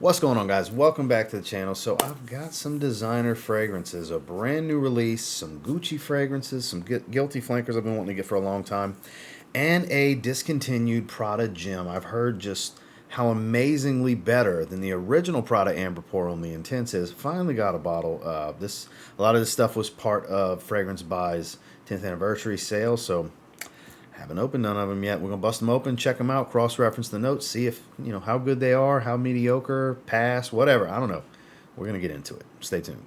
What's going on, guys? Welcome back to the channel. So I've got some designer fragrances, a brand new release, some Gucci fragrances, some guilty flankers I've been wanting to get for a long time, and a discontinued Prada gem. I've heard just how amazingly better than the original Prada Amber Pour Only Intense is. Finally got a bottle. A lot of this stuff was part of Fragrance Buy's 10th anniversary sale, so haven't opened none of them yet. We're gonna bust them open, check them out, cross-reference the notes, see if how good they are, how mediocre, pass, whatever. I don't know. We're gonna get into it. Stay tuned.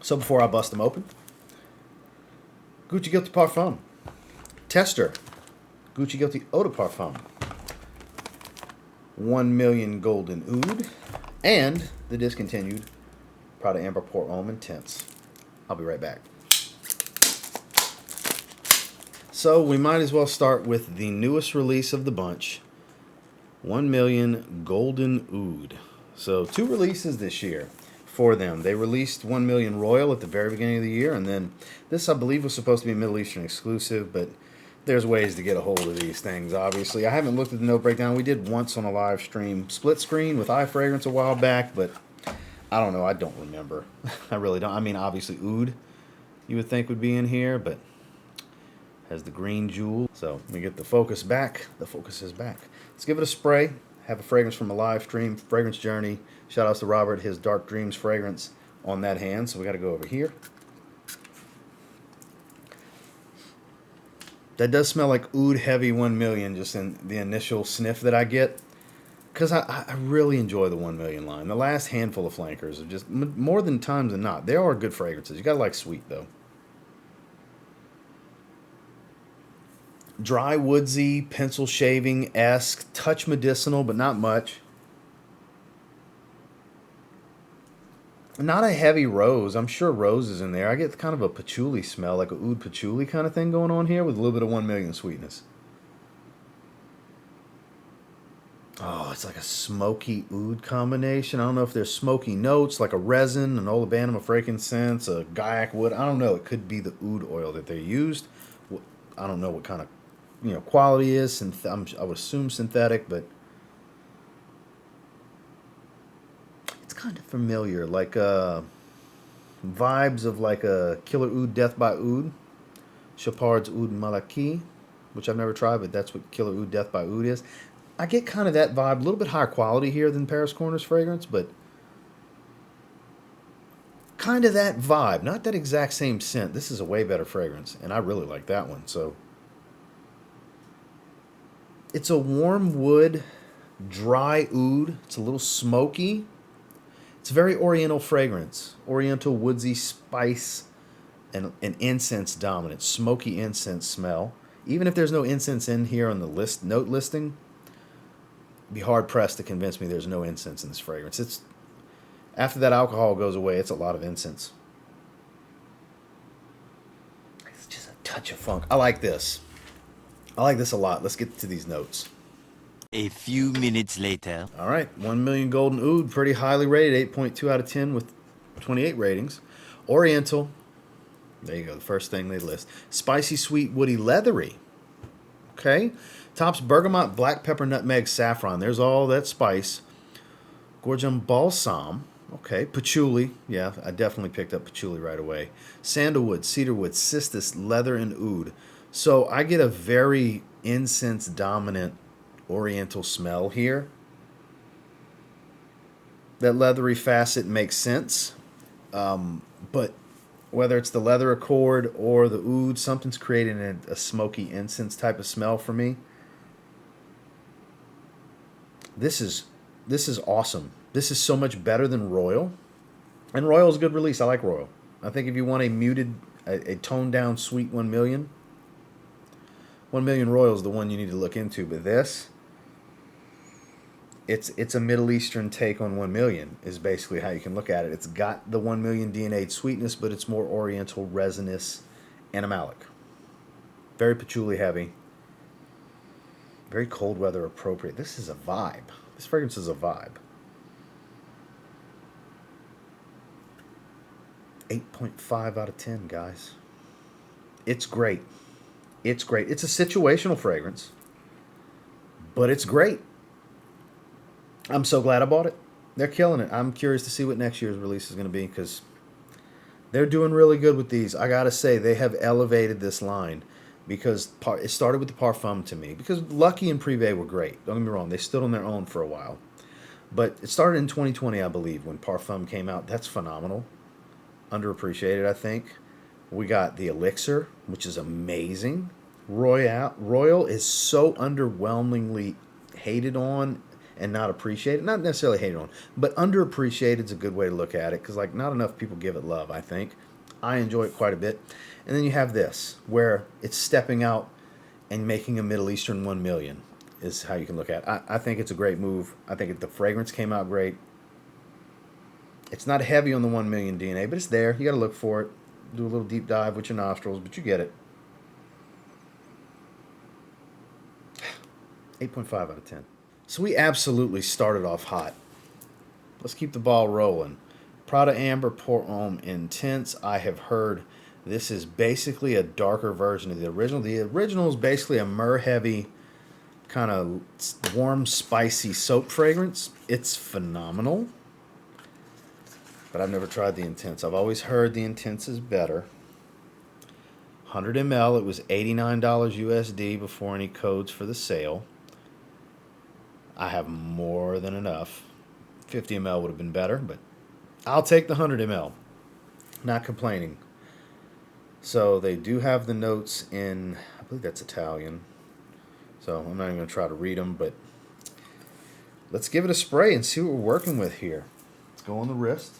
So before I bust them open, Gucci Guilty Parfum. Tester, Gucci Guilty Eau de Parfum, 1 million Golden Oud, and the discontinued Prada Amber Pour Homme Intense. I'll be right back. So we might as well start with the newest release of the bunch, 1 million Golden Oud. So 2 releases this year for them. They released 1 million Royal at the very beginning of the year, and then this, I believe, was supposed to be a Middle Eastern exclusive, but there's ways to get a hold of these things, obviously. I haven't looked at the note breakdown. We did once on a live stream, split screen with iFragrance a while back, but I don't know. I don't remember. I really don't. I mean, obviously, Oud, you would think would be in here, but has the green jewel. So let me get the focus back. The focus is back. Let's give it a spray. Have a fragrance from a live stream, Fragrance Journey. Shout outs to Robert, his Dark Dreams fragrance on that hand. So we got to go over here. That does smell like Oud Heavy 1 million just in the initial sniff that I get. Because I really enjoy the 1 million line. The last handful of flankers are just, more than times than not, they are good fragrances. You got to like sweet, though. Dry, woodsy, pencil shaving-esque, touch medicinal, but not much. Not a heavy rose. I'm sure rose is in there. I get kind of a patchouli smell, like a oud patchouli kind of thing going on here with a little bit of 1 million sweetness. Oh, it's like a smoky oud combination. I don't know if there's smoky notes, like a resin, an olibanum of frankincense, a gaiac wood. I don't know. It could be the oud oil that they used. I don't know what kind of quality is. I would assume synthetic, but kind of familiar, like vibes of like a Killer Oud Death by Oud, Chapard's Oud Malaki, which I've never tried, but that's what Killer Oud Death by Oud is. I get kind of that vibe, a little bit higher quality here than Paris Corner's fragrance, but kind of that vibe, not that exact same scent. This is a way better fragrance, and I really like that one. So it's a warm wood, dry oud. It's a little smoky. It's a very oriental fragrance, oriental woodsy spice and an incense dominant, smoky incense smell. Even if there's no incense in here on the note listing, be hard pressed to convince me there's no incense in this fragrance. It's after that alcohol goes away, it's a lot of incense. It's just a touch of funk. I like this. I like this a lot. Let's get to these notes. A few minutes later. All right, 1 million Golden Oud, pretty highly rated, 8.2 out of 10 with 28 ratings. Oriental, there you go, the first thing they list. Spicy, sweet, woody, leathery. Okay, tops bergamot, black pepper, nutmeg, saffron. There's all that spice. Gorgon balsam. Okay, patchouli. Yeah, I definitely picked up patchouli right away. Sandalwood, cedarwood, cistus, leather, and oud. So I get a very incense dominant oriental smell here. That leathery facet makes sense, but whether it's the leather accord or the oud, something's creating a smoky incense type of smell for me. This is awesome. This is so much better than Royal, and Royal is a good release. I like Royal. I think if you want a muted, a toned down sweet 1 million, 1 million Royal is the one you need to look into. But this, it's a Middle Eastern take on 1 million is basically how you can look at it. It's got the 1 million DNA'd sweetness, but it's more oriental, resinous, animalic. Very patchouli heavy. Very cold weather appropriate. This is a vibe. This fragrance is a vibe. 8.5 out of 10, guys. It's great. It's great. It's a situational fragrance, but it's great. I'm so glad I bought it. They're killing it. I'm curious to see what next year's release is going to be because they're doing really good with these. I got to say, they have elevated this line because it started with the Parfum to me. Because Lucky and Privé were great. Don't get me wrong. They stood on their own for a while. But it started in 2020, I believe, when Parfum came out. That's phenomenal. Underappreciated, I think. We got the Elixir, which is amazing. Royal is so underwhelmingly hated on and not appreciated. Not necessarily hated on, but underappreciated is a good way to look at it because, like, not enough people give it love, I think. I enjoy it quite a bit. And then you have this, where it's stepping out and making a Middle Eastern 1 million is how you can look at it. I think it's a great move. I think the fragrance came out great. It's not heavy on the 1 million DNA, but it's there. You got to look for it. Do a little deep dive with your nostrils, but you get it. 8.5 out of 10. So we absolutely started off hot. Let's keep the ball rolling. Prada Amber Pour Homme Intense. I have heard this is basically a darker version of the original. The original is basically a myrrh-heavy, kind of warm, spicy soap fragrance. It's phenomenal. But I've never tried the Intense. I've always heard the Intense is better. 100 ml. It was $89 USD before any codes for the sale. I have more than enough. 50 ml would have been better, but I'll take the 100 ml. Not complaining. So they do have the notes in, I believe that's Italian. So I'm not even going to try to read them, but let's give it a spray and see what we're working with here. Let's go on the wrist.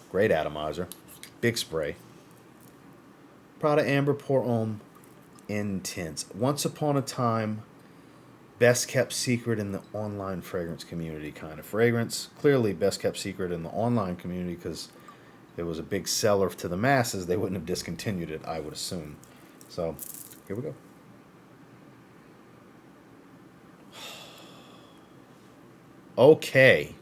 Great atomizer. Big spray. Prada Amber Pour Homme Intense. Once upon a time, best kept secret in the online fragrance community kind of fragrance. Clearly best kept secret in the online community because if it was a big seller to the masses, they wouldn't have discontinued it, I would assume. So, here we go. Okay.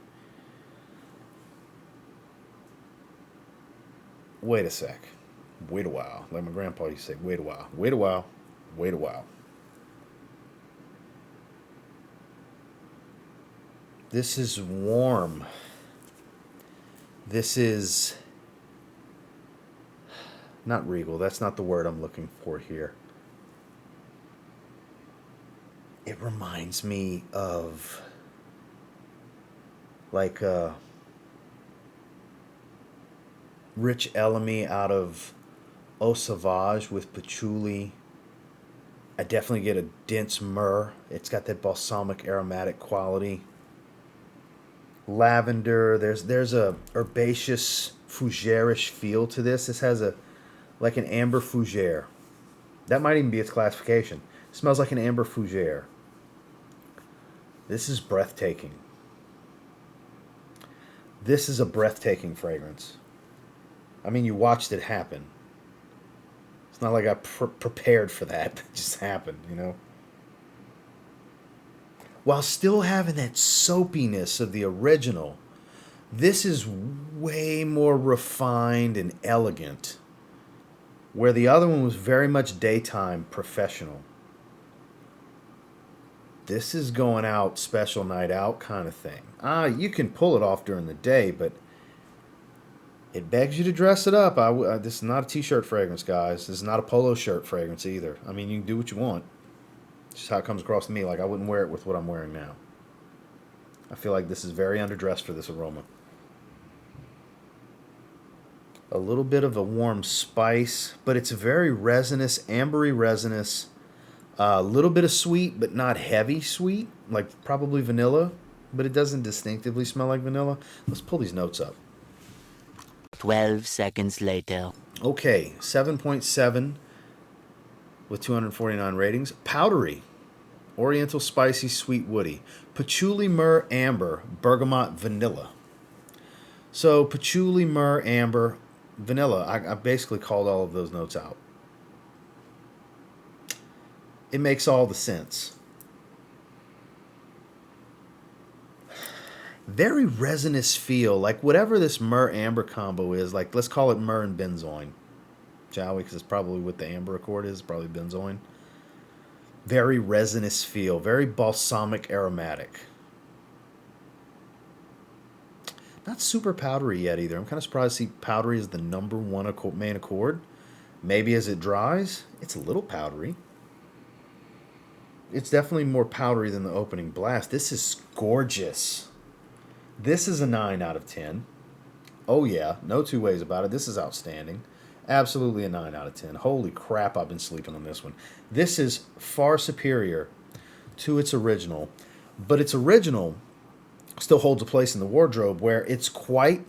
Wait a sec. Wait a while. Like my grandpa used to say, wait a while. Wait a while. Wait a while. This is warm. This is not regal. That's not the word I'm looking for here. It reminds me of like Rich Elamy out of Eau Sauvage with patchouli. I definitely get a dense myrrh. It's got that balsamic aromatic quality. Lavender. There's a herbaceous fougere-ish feel to this. This has a like an amber fougere. That might even be its classification. It smells like an amber fougere. This is breathtaking. This is a breathtaking fragrance. I mean, you watched it happen. It's not like I prepared for that. It just happened, you know? While still having that soapiness of the original, this is way more refined and elegant. Where the other one was very much daytime professional. This is going out, special night out kind of thing. You can pull it off during the day, but it begs you to dress it up. This is not a t-shirt fragrance, guys. This is not a polo shirt fragrance either. I mean, you can do what you want. It's just how it comes across to me. Like, I wouldn't wear it with what I'm wearing now. I feel like this is very underdressed for this aroma. A little bit of a warm spice, but it's very resinous, ambery resinous. A little bit of sweet, but not heavy sweet, like probably vanilla, but it doesn't distinctively smell like vanilla. Let's pull these notes up. 12 seconds later. Okay, 7.7 with 249 ratings. Powdery, oriental, spicy, sweet, woody. Patchouli, myrrh, amber, bergamot, vanilla. So patchouli, myrrh, amber, vanilla. I basically called all of those notes out. It makes all the sense. Very resinous feel, like whatever this myrrh amber combo is. Like let's call it myrrh and benzoin, shall we? Because it's probably what the amber accord is, probably benzoin. Very resinous feel, very balsamic aromatic. Not super powdery yet either. I'm kind of surprised to see powdery is the number one main accord. Maybe as it dries, it's a little powdery. It's definitely more powdery than the opening blast. This is gorgeous. This is a 9 out of 10. Oh yeah, no two ways about it. This is outstanding. Absolutely a 9 out of 10. Holy crap, I've been sleeping on this one. This is far superior to its original. But its original still holds a place in the wardrobe where it's quite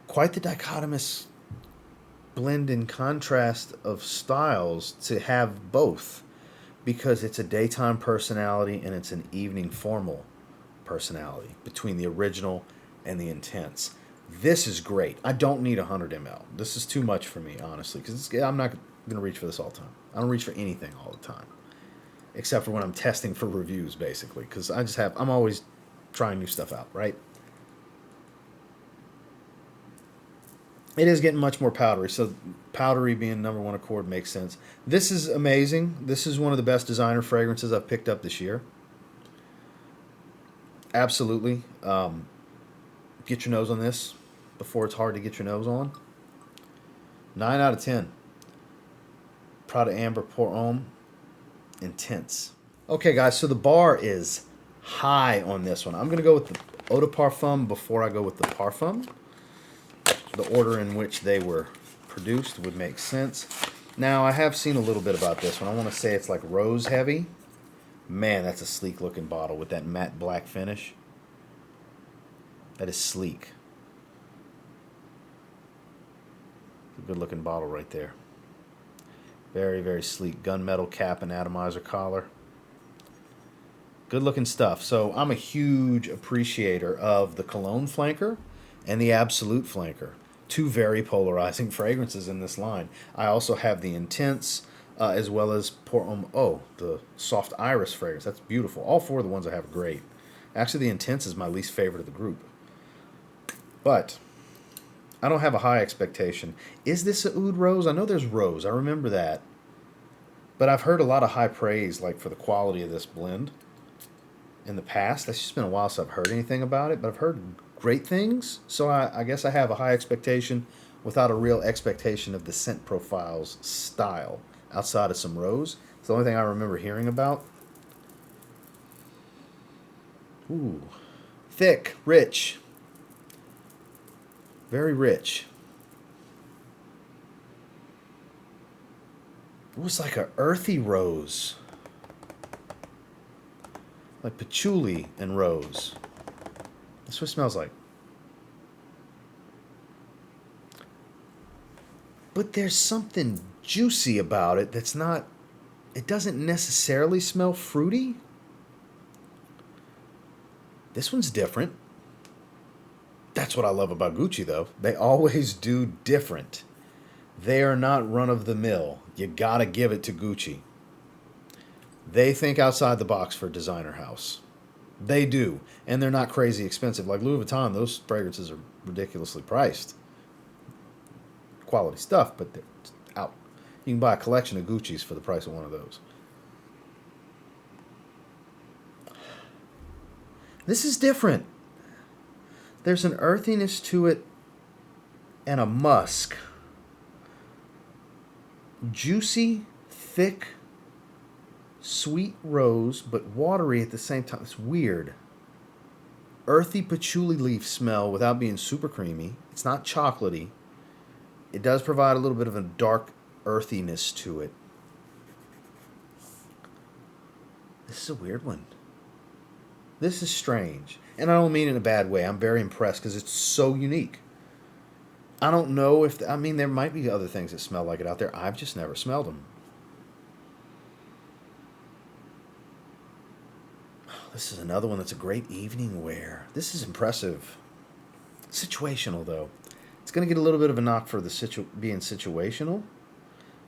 the dichotomous blend and contrast of styles to have both, because it's a daytime personality and it's an evening formal personality between the original and the intense. This is great. I don't need 100 ml. This is too much for me, honestly, because I'm not going to reach for this all the time. I don't reach for anything all the time, except for when I'm testing for reviews, basically, because I'm always trying new stuff out, right? It is getting much more powdery, so powdery being number one accord makes sense. This is amazing. This is one of the best designer fragrances I've picked up this year. Absolutely. Get your nose on this before it's hard to get your nose on. 9 out of 10. Prada Amber Pour Homme. Intense. Okay, guys, so the bar is high on this one. I'm going to go with the Eau de Parfum before I go with the Parfum. The order in which they were produced would make sense. Now, I have seen a little bit about this one. I want to say it's like rose heavy. Man, that's a sleek looking bottle with that matte black finish. That is sleek. It's a good looking bottle right there. Very, very sleek. Gunmetal cap and atomizer collar. Good looking stuff. So I'm a huge appreciator of the Cologne flanker and the Absolute flanker. Two very polarizing fragrances in this line. I also have the Intense as well as Pour Homme Eau, the soft iris fragrance. That's beautiful. All four of the ones I have are great. Actually, the Intense is my least favorite of the group. But I don't have a high expectation. Is this a oud rose? I know there's rose. I remember that. But I've heard a lot of high praise like for the quality of this blend in the past. That's just been a while since I've heard anything about it, but I've heard great things. So I guess I have a high expectation without a real expectation of the scent profile's style outside of some rose. It's the only thing I remember hearing about. Ooh. Thick, rich. Very rich. It was like a earthy rose. Like patchouli and rose. That's what it smells like. But there's something juicy about it that's not... It doesn't necessarily smell fruity. This one's different. That's what I love about Gucci, though. They always do different. They are not run-of-the-mill. You gotta give it to Gucci. They think outside the box for a designer house. They do. And they're not crazy expensive. Like Louis Vuitton, those fragrances are ridiculously priced. Quality stuff, but they're out. You can buy a collection of Gucci's for the price of one of those. This is different. There's an earthiness to it and a musk. Juicy, thick, sweet rose, but watery at the same time. It's weird. Earthy patchouli leaf smell without being super creamy. It's not chocolatey. It does provide a little bit of a dark earthiness to it. This is a weird one. This is strange. And I don't mean in a bad way. I'm very impressed because it's so unique. I don't know if... I mean, there might be other things that smell like it out there. I've just never smelled them. This is another one that's a great evening wear. This is impressive. Situational, though. It's going to get a little bit of a knock for the being situational.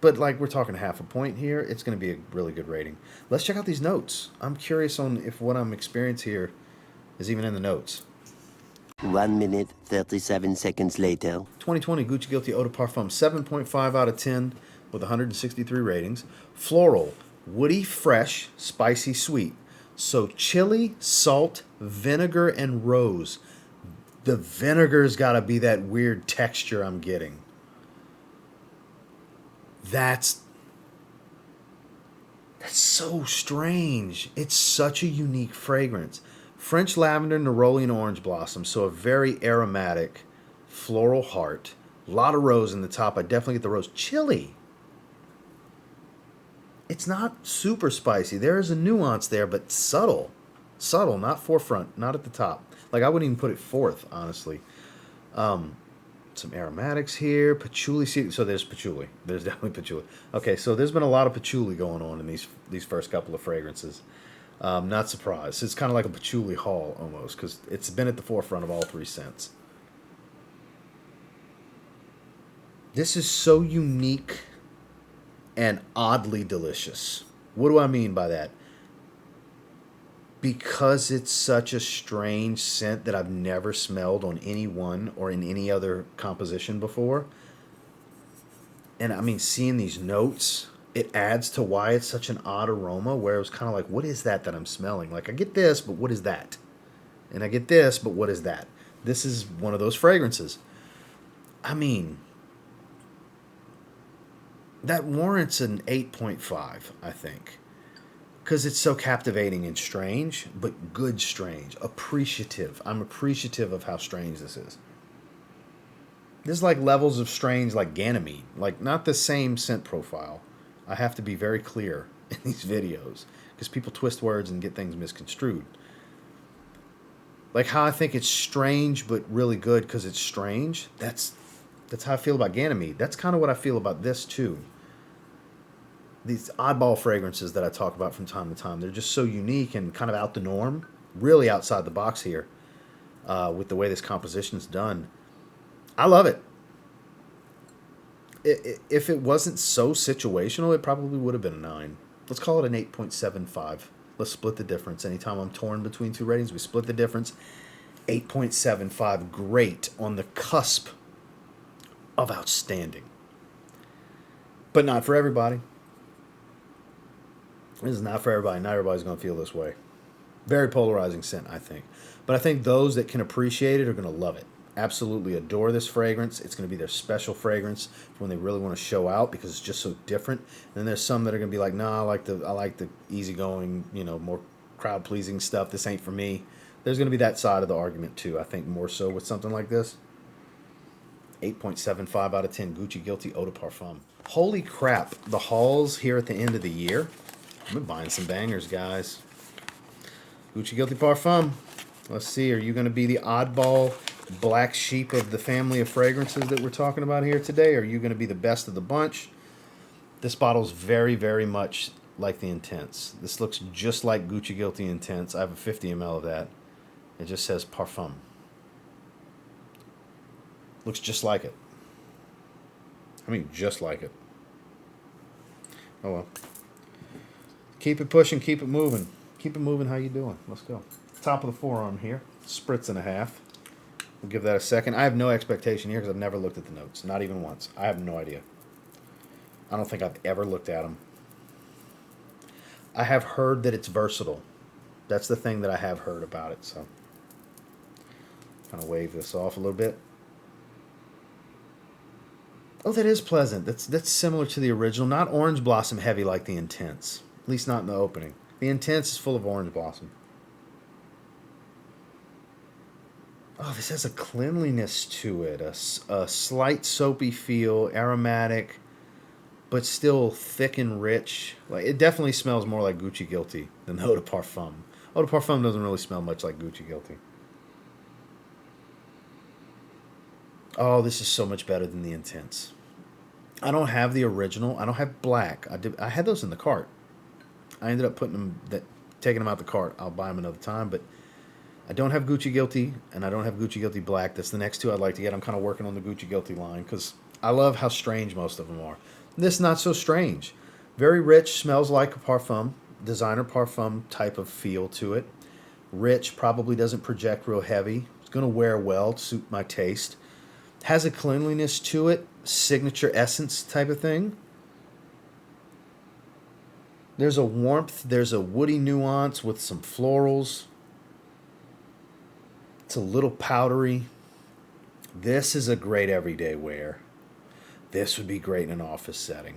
But, like, we're talking half a point here. It's going to be a really good rating. Let's check out these notes. I'm curious on if what I'm experiencing here is even in the notes. 1 minute, 37 seconds later. 2020 Gucci Guilty Eau de Parfum, 7.5 out of 10 with 163 ratings. Floral, woody, fresh, spicy, sweet. So chili, salt, vinegar, and rose. The vinegar's got to be that weird texture I'm getting. That's so strange. It's such a unique fragrance. French lavender, neroli, and orange blossom. So a very aromatic, floral heart. A lot of rose in the top. I definitely get the rose. Chili. It's not super spicy. There is a nuance there, but subtle. Subtle, not forefront, not at the top. Like, I wouldn't even put it fourth, honestly. Some aromatics here. Patchouli seed. So there's patchouli. There's definitely patchouli. Okay, so there's been a lot of patchouli going on in these first couple of fragrances. Not surprised. It's kind of like a patchouli haul almost, because it's been at the forefront of all three scents. This is so unique and oddly delicious. What do I mean by that? Because it's such a strange scent that I've never smelled on any one or in any other composition before. And I mean, seeing these notes, it adds to why it's such an odd aroma, where it was kind of like, what is that I'm smelling? Like, I get this, but what is that? And I get this, but what is that? This is one of those fragrances. I mean, that warrants an 8.5, I think. Because it's so captivating and strange, but good strange. Appreciative. I'm appreciative of how strange this is. This is like levels of strange, like Ganymede. Like, not the same scent profile. I have to be very clear in these videos, because people twist words and get things misconstrued. Like how I think it's strange, but really good because it's strange. That's how I feel about Ganymede. That's kind of what I feel about this, too. These oddball fragrances that I talk about from time to time, they're just so unique and kind of out the norm, really outside the box here, with the way this composition is done. I love it. If it wasn't so situational, it probably would have been a 9. Let's call it an 8.75. Let's split the difference. Anytime I'm torn between two ratings, we split the difference. 8.75, great, on the cusp of outstanding. But not for everybody. This is not for everybody. Not everybody's going to feel this way. Very polarizing scent, I think. But I think those that can appreciate it are going to love it. Absolutely adore this fragrance. It's going to be their special fragrance for when they really want to show out, because it's just so different. And then there's some that are going to be like, nah, I like the easygoing, more crowd pleasing stuff. This ain't for me. There's going to be that side of the argument too. I think more so with something like this. 8.75 out of 10 Gucci Guilty Eau de Parfum. Holy crap! The hauls here at the end of the year. I've been buying some bangers, guys. Gucci Guilty Parfum. Let's see. Are you going to be the oddball black sheep of the family of fragrances that we're talking about here today? Or are you going to be the best of the bunch? This bottle's very, very much like the Intense. This looks just like Gucci Guilty Intense. I have a 50 ml of that. It just says Parfum. Looks just like it. I mean, just like it. Oh well. Keep it pushing, keep it moving. Keep it moving. How you doing? Let's go. Top of the forearm here. Spritz and a half. We'll give that a second. I have no expectation here because I've never looked at the notes. Not even once. I have no idea. I don't think I've ever looked at them. I have heard that it's versatile. That's the thing that I have heard about it. So, kind of wave this off a little bit. Oh, that is pleasant. That's similar to the original. Not orange blossom heavy like the Intense. At least not in the opening. The Intense is full of orange blossom. Oh, this has a cleanliness to it. A slight soapy feel, aromatic, but still thick and rich. Like, it definitely smells more like Gucci Guilty than the Eau de Parfum. Eau de Parfum doesn't really smell much like Gucci Guilty. Oh, this is so much better than the Intense. I don't have the original. I don't have black. I had those in the cart. I ended up taking them out the cart. I'll buy them another time, but I don't have Gucci Guilty, and I don't have Gucci Guilty Black. That's the next two I'd like to get. I'm kind of working on the Gucci Guilty line because I love how strange most of them are. This not so strange. Very rich, smells like a parfum, designer parfum type of feel to it. Rich, probably doesn't project real heavy. It's going to wear well to suit my taste. Has a cleanliness to it, signature essence type of thing. There's a warmth, there's a woody nuance with some florals. It's a little powdery. This is a great everyday wear. This would be great in an office setting.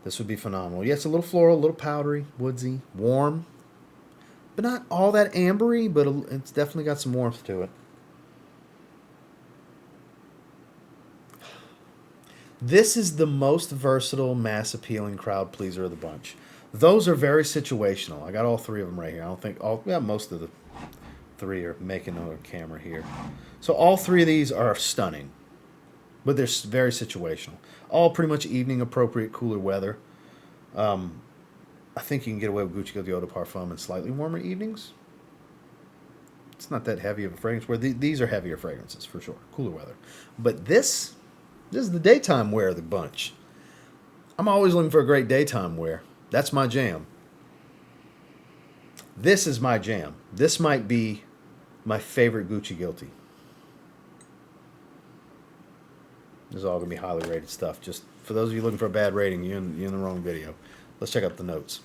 This would be phenomenal. Yeah, it's a little floral, a little powdery, woodsy, warm, but not all that ambery, but it's definitely got some warmth to it. This is the most versatile, mass appealing crowd pleaser of the bunch. Those are very situational. I got all three of them right here. I don't think most of the three are making a camera here. So all three of these are stunning, but they're very situational. All pretty much evening appropriate, cooler weather. I think you can get away with Gucci Eau de Parfum in slightly warmer evenings. It's not that heavy of a fragrance. Where these are heavier fragrances for sure, cooler weather. But this is the daytime wear of the bunch. I'm always looking for a great daytime wear. That's my jam. This is my jam. This might be my favorite Gucci Guilty. This is all going to be highly rated stuff. Just for those of you looking for a bad rating, you're in the wrong video. Let's check out the notes.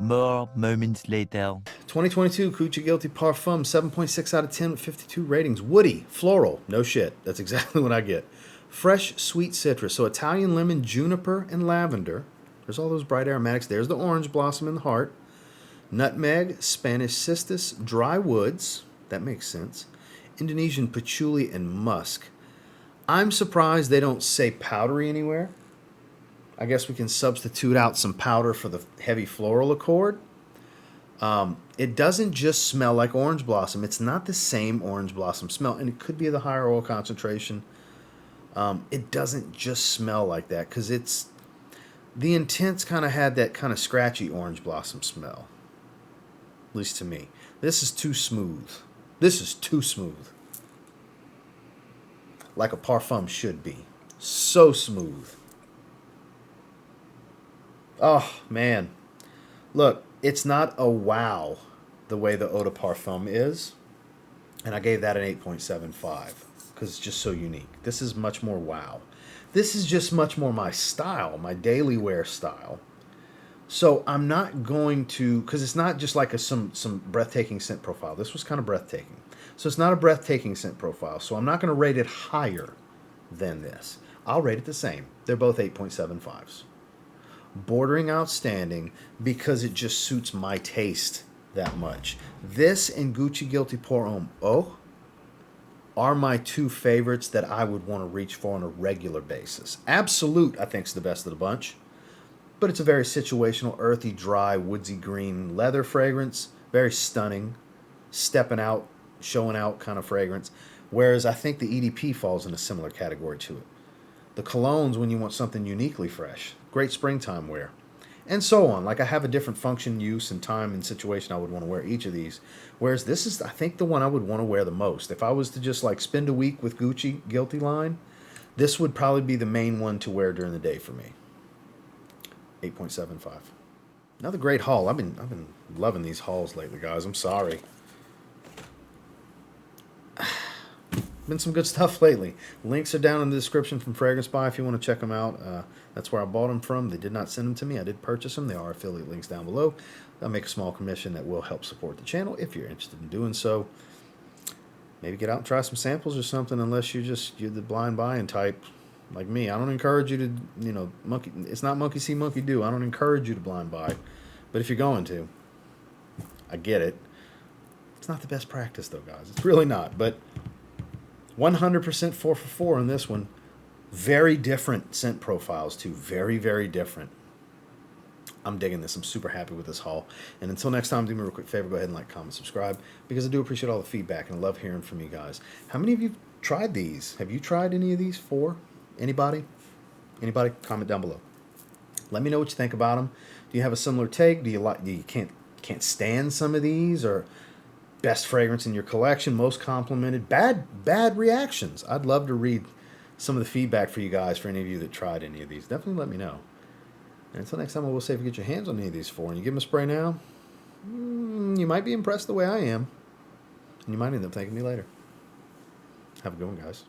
More moments later. 2022 Gucci Guilty Parfum, 7.6 out of 10 with 52 ratings. Woody, floral, no shit. That's exactly what I get. Fresh, sweet citrus. So Italian lemon, juniper, and lavender. There's all those bright aromatics. There's the orange blossom in the heart. Nutmeg, Spanish cistus, dry woods. That makes sense. Indonesian patchouli and musk. I'm surprised they don't say powdery anywhere. I guess we can substitute out some powder for the heavy floral accord. It doesn't just smell like orange blossom. It's not the same orange blossom smell, and it could be the higher oil concentration. It doesn't just smell like that because the Intense kind of had that kind of scratchy orange blossom smell, at least to me. This is too smooth. This is too smooth. Like a parfum should be. So smooth. Oh, man. Look, it's not a wow the way the Eau de Parfum is. And I gave that an 8.75 because it's just so unique. This is much more wow. This is just much more my style, my daily wear style. So I'm not going to, because it's not just like some breathtaking scent profile. This was kind of breathtaking. So it's not a breathtaking scent profile. So I'm not going to rate it higher than this. I'll rate it the same. They're both 8.75s. Bordering outstanding because it just suits my taste that much. This and Gucci Guilty Pour Homme are my two favorites that I would want to reach for on a regular basis. Absolute, I think, is the best of the bunch. But it's a very situational, earthy, dry, woodsy green leather fragrance. Very stunning. Stepping out, showing out kind of fragrance. Whereas I think the EDP falls in a similar category to it. The colognes when you want something uniquely fresh. Great springtime wear. And so on. Like I have a different function, use, and time and situation I would want to wear each of these. Whereas this is, I think, the one I would want to wear the most. If I was to just like spend a week with Gucci Guilty line, this would probably be the main one to wear during the day for me. 8.75. Another great haul. I've been loving these hauls lately, guys. I'm sorry. Been some good stuff lately. Links are down in the description from Fragrance Buy if you want to check them out. That's where I bought them from. They did not send them to me. I did purchase them. There are affiliate links down below. I'll make a small commission that will help support the channel if you're interested in doing so. Maybe get out and try some samples or something, unless you're the blind buying type like me. I don't encourage you to, monkey. It's not monkey see, monkey do. I don't encourage you to blind buy. But if you're going to, I get it. It's not the best practice though, guys. It's really not. But 100% 4 for 4 on this one. Very different scent profiles too. Very, very different. I'm digging this. I'm super happy with this haul. And until next time, do me a real quick favor. Go ahead and like, comment, subscribe. Because I do appreciate all the feedback and I love hearing from you guys. How many of you tried these? Have you tried any of these for? Anybody? Anybody? Comment down below. Let me know what you think about them. Do you have a similar take? Do you can't stand some of these? Or best fragrance in your collection, most complimented, bad reactions? I'd love to read some of the feedback for you guys, for any of you that tried any of these. Definitely let me know. And until next time, I will say, if you get your hands on any of these four and you give them a spray now, You might be impressed the way I am. And you might end up thanking me later. Have a good one, guys.